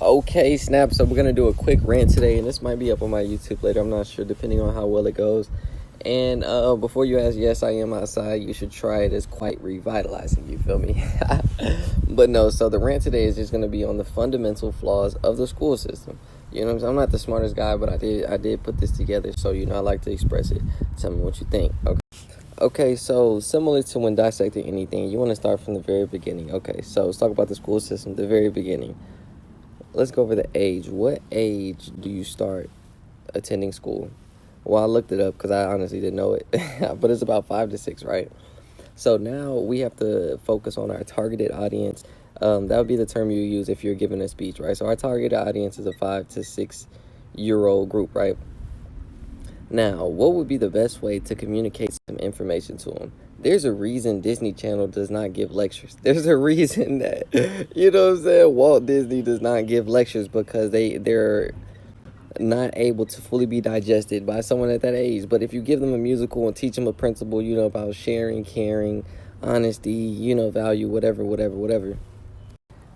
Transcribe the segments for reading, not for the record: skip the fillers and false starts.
Okay, Snap. So we're gonna do a quick rant today, and this might be up on my YouTube later. I'm not sure, depending on how well it goes. And before you ask, yes, I am outside. You should try it. It's quite revitalizing. You feel me? But no. So the rant today is just gonna be on the fundamental flaws of the school system. You know what I'm saying? I'm not the smartest guy, but I did put this together. So I like to express it. Tell me what you think. Okay. Okay, so similar to when dissecting anything, you want to start from the very beginning. Okay, so let's talk about the school system, the very beginning. Let's go over the age. What age do you start attending school? Well, I looked it up because I honestly didn't know it, but it's about 5 to 6, right? So now we have to focus on our targeted audience. That would be the term you use if you're giving a speech, right? So our targeted audience is a 5 to 6 year old group, right? Now, what would be the best way to communicate some information to them? There's a reason Disney Channel does not give lectures. There's a reason that, what I'm saying, Walt Disney does not give lectures because they're not able to fully be digested by someone at that age. But if you give them a musical and teach them a principle, about sharing, caring, honesty, value, whatever,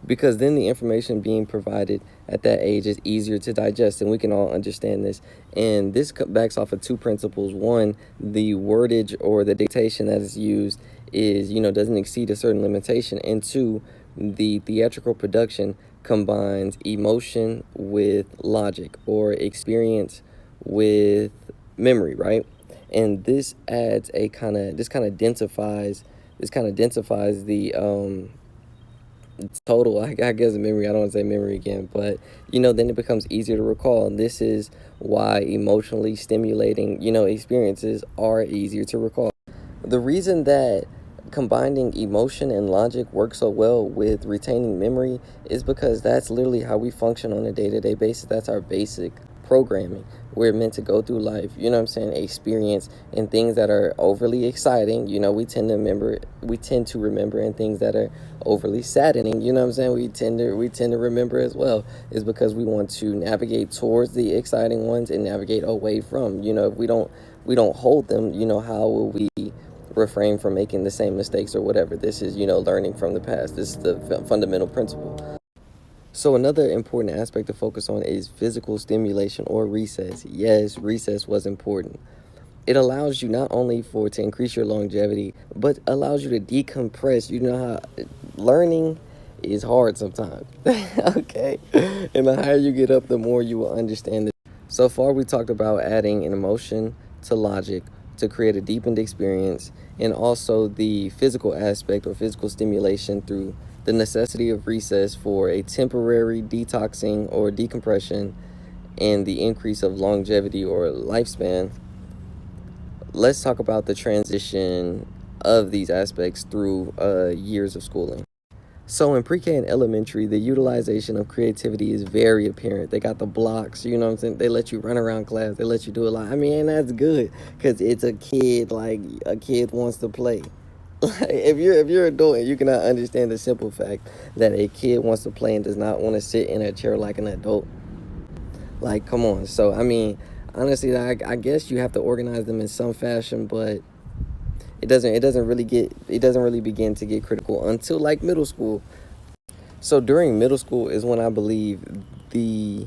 because then the information being provided at that age is easier to digest, and we can all understand this. And this backs off of two principles. One, the wordage or the dictation that is used is doesn't exceed a certain limitation, and two, the theatrical production combines emotion with logic or experience with memory, right? And this adds a kind of densifies the total, I guess, memory. I don't want to say memory again, but then it becomes easier to recall. And this is why emotionally stimulating experiences are easier to recall. The reason that combining emotion and logic works so well with retaining memory is because that's literally how we function on a day-to-day basis. That's our basic programming. We're meant to go through life, experience, and things that are overly exciting, we tend to remember, and things that are overly saddening, we tend to remember as well, is because we want to navigate towards the exciting ones and navigate away from, if we don't hold them, how will we refrain from making the same mistakes or whatever? This is, learning from the past. This is the fundamental principle. So another important aspect to focus on is physical stimulation or recess. Yes, recess was important. It allows you not only to increase your longevity, but allows you to decompress. You know how learning is hard sometimes. Okay? And the higher you get up, the more you will understand it. So far, we talked about adding an emotion to logic to create a deepened experience, and also the physical aspect or physical stimulation through the necessity of recess for a temporary detoxing or decompression and the increase of longevity or lifespan. Let's talk about the transition of these aspects through years of schooling. So in pre-K and elementary, the utilization of creativity is very apparent. They got the blocks, you know what I'm saying? They let you run around class. They let you do a lot. I mean, and that's good because it's a kid, like a kid wants to play. Like, if you're an adult and you cannot understand the simple fact that a kid wants to play and does not want to sit in a chair like an adult, like, come on. So, I mean, honestly, I guess you have to organize them in some fashion, but it doesn't really begin to get critical until like middle school. So during middle school is when I believe the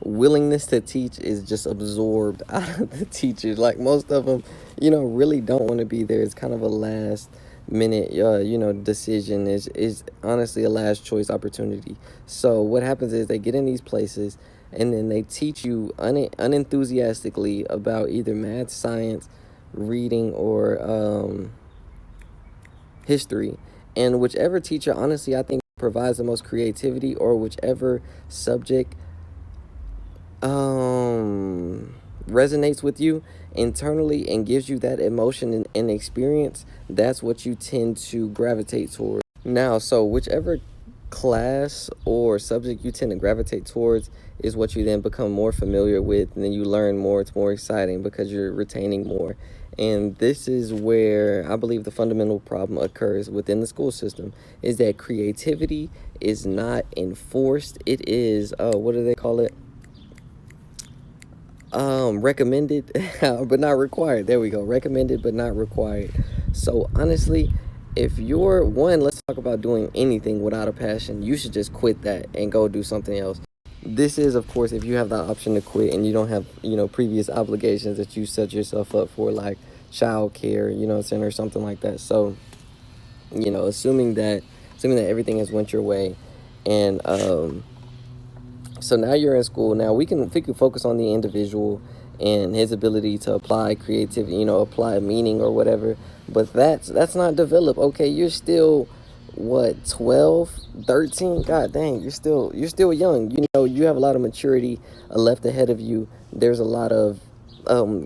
willingness to teach is just absorbed out of the teachers. Like, most of them, really don't want to be there. It's kind of a last minute, decision. Is honestly a last choice opportunity. So what happens is they get in these places and then they teach you unenthusiastically about either math, science, reading, or history. And whichever teacher, honestly, I think provides the most creativity, or whichever subject resonates with you internally and gives you that emotion and experience, that's what you tend to gravitate towards. Now, so whichever class or subject you tend to gravitate towards is what you then become more familiar with, and then you learn more. It's more exciting because you're retaining more. And this is where I believe the fundamental problem occurs within the school system, is that creativity is not enforced. It is, what do they call it? Recommended, but not required. There we go. Recommended, but not required. So honestly, if you're one, let's talk about doing anything without a passion, you should just quit that and go do something else. This is, of course, if you have the option to quit and you don't have, previous obligations that you set yourself up for, like child care, what I'm saying, or something like that. So, assuming that everything has went your way, and so now you're in school. Now we can focus on the individual and his ability to apply creativity, apply meaning or whatever. But that's not developed. Okay, you're still what, 12, 13? God dang, you're still young. You have a lot of maturity left ahead of you. There's a lot of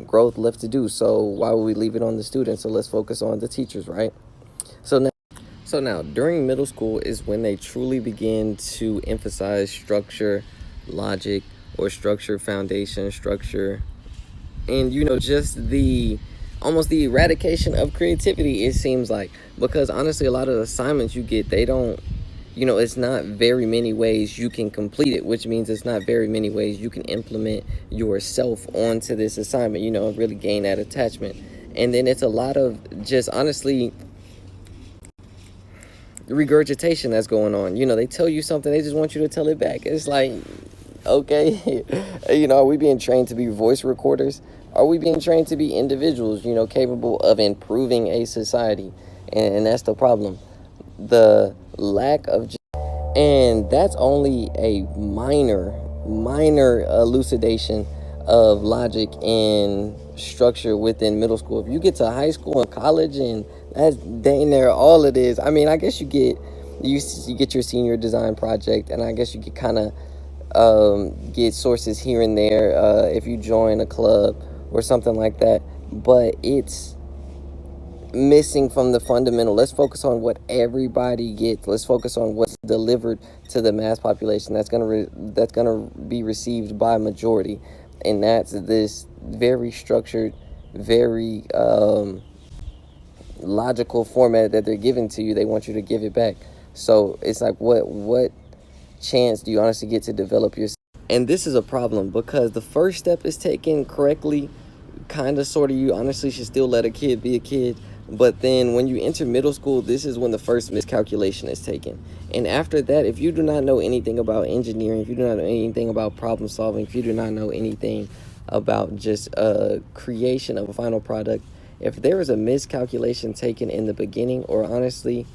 growth left to do. So why would we leave it on the students? So let's focus on the teachers, right? So now. So now, during middle school is when they truly begin to emphasize structure, logic, or structure, foundation, structure, and just the almost the eradication of creativity. It seems like, because honestly, a lot of the assignments you get, they don't. It's not very many ways you can complete it, which means it's not very many ways you can implement yourself onto this assignment. Really gain that attachment, and then it's a lot of just honestly regurgitation that's going on. They tell you something, they just want you to tell it back. It's like, okay, are we being trained to be voice recorders? Are we being trained to be individuals, capable of improving a society? And that's the problem. The lack of, and that's only a minor elucidation of logic and structure within middle school. If you get to high school and college, and that's dang near all it is. I mean, I guess you get your senior design project, and I guess you could kind of get sources here and there if you join a club or something like that. But it's missing from the fundamental. Let's focus on what everybody gets. Let's focus on what's delivered to the mass population. That's gonna be received by majority, and that's this very structured, very logical format that they're giving to you. They want you to give it back. So it's like, what chance do you honestly get to develop yourself? And this is a problem, because the first step is taken correctly, kind of, sort of. You honestly should still let a kid be a kid. But then when you enter middle school, this is when the first miscalculation is taken. And after that, if you do not know anything about engineering, if you do not know anything about problem solving, if you do not know anything about just creation of a final product, if there is a miscalculation taken in the beginning, or honestly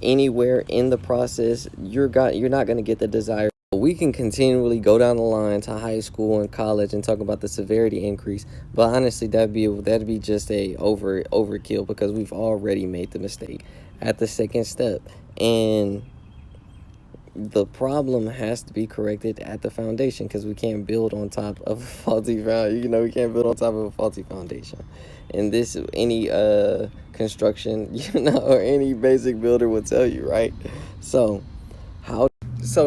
anywhere in the process, you're not going to get the desired. We can continually go down the line to high school and college and talk about the severity increase, but honestly, that'd be just a overkill, because we've already made the mistake at the second step, and the problem has to be corrected at the foundation, because we can't build on top of a faulty foundation. We can't build on top of a faulty foundation. And this, any construction, or any basic builder will tell you, right? So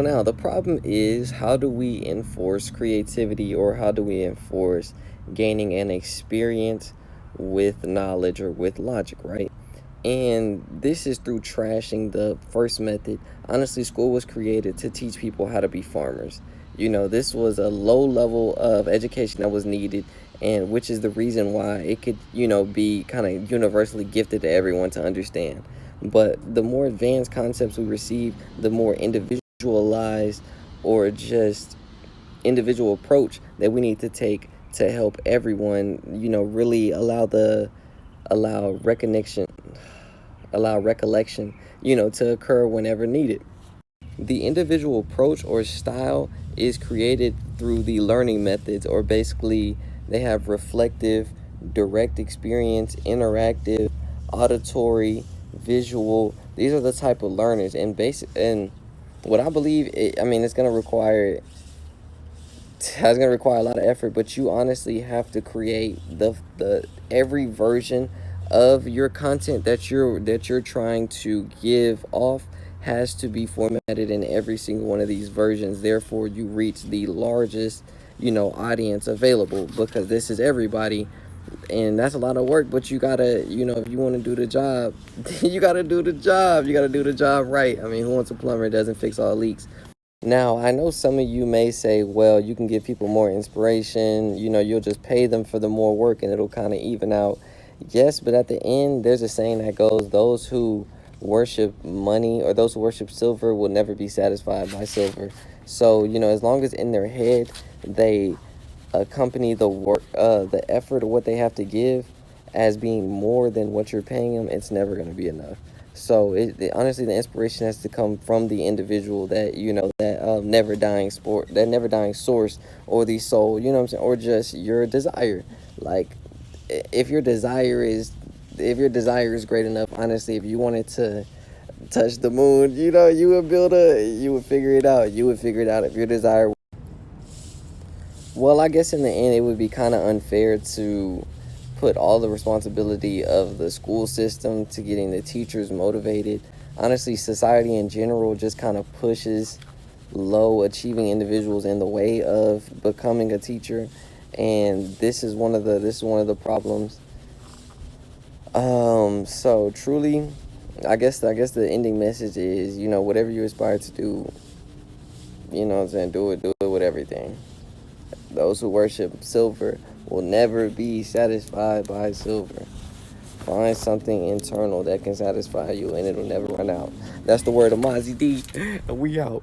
now the problem is, how do we enforce creativity, or how do we enforce gaining an experience with knowledge or with logic, right? And this is through trashing the first method. Honestly, school was created to teach people how to be farmers. This was a low level of education that was needed, and which is the reason why it could, be kind of universally gifted to everyone to understand. But the more advanced concepts we receive, the more individualized, or just individual approach that we need to take to help everyone, really allow recognition, allow recollection, to occur whenever needed. The individual approach or style is created through the learning methods, or basically they have reflective, direct experience, interactive, auditory, visual. These are the type of learners, and what I believe, it's going to require a lot of effort, but you honestly have to create the every version of your content that you're trying to give off has to be formatted in every single one of these versions. Therefore, you reach the largest, audience available, because this is everybody, and that's a lot of work. But you gotta, if you want to do the job, you gotta do the job. You gotta do the job right. Who wants a plumber that doesn't fix all leaks? Now, I know some of you may say, well, you can give people more inspiration, you'll just pay them for the more work and it'll kind of even out. Yes, but at the end, there's a saying that goes, those who worship money or those who worship silver will never be satisfied by silver. So, as long as in their head they accompany the work, the effort of what they have to give as being more than what you're paying them, it's never going to be enough. So, honestly, the inspiration has to come from the individual that that never dying that never dying source, or the soul. You know what I'm saying, or just your desire. Like, if your desire is great enough, honestly, if you wanted to touch the moon, you would figure it out. You would figure it out if your desire. Well, I guess in the end, it would be kind of unfair to put all the responsibility of the school system to getting the teachers motivated. Honestly, society in general just kind of pushes low achieving individuals in the way of becoming a teacher, and this is one of the problems. So truly, I guess the ending message is, whatever you aspire to do, what I'm saying, do it with everything. Those who worship silver will never be satisfied by silver. Find something internal that can satisfy you, and it'll never run out. That's the word of Mozzy D, and we out.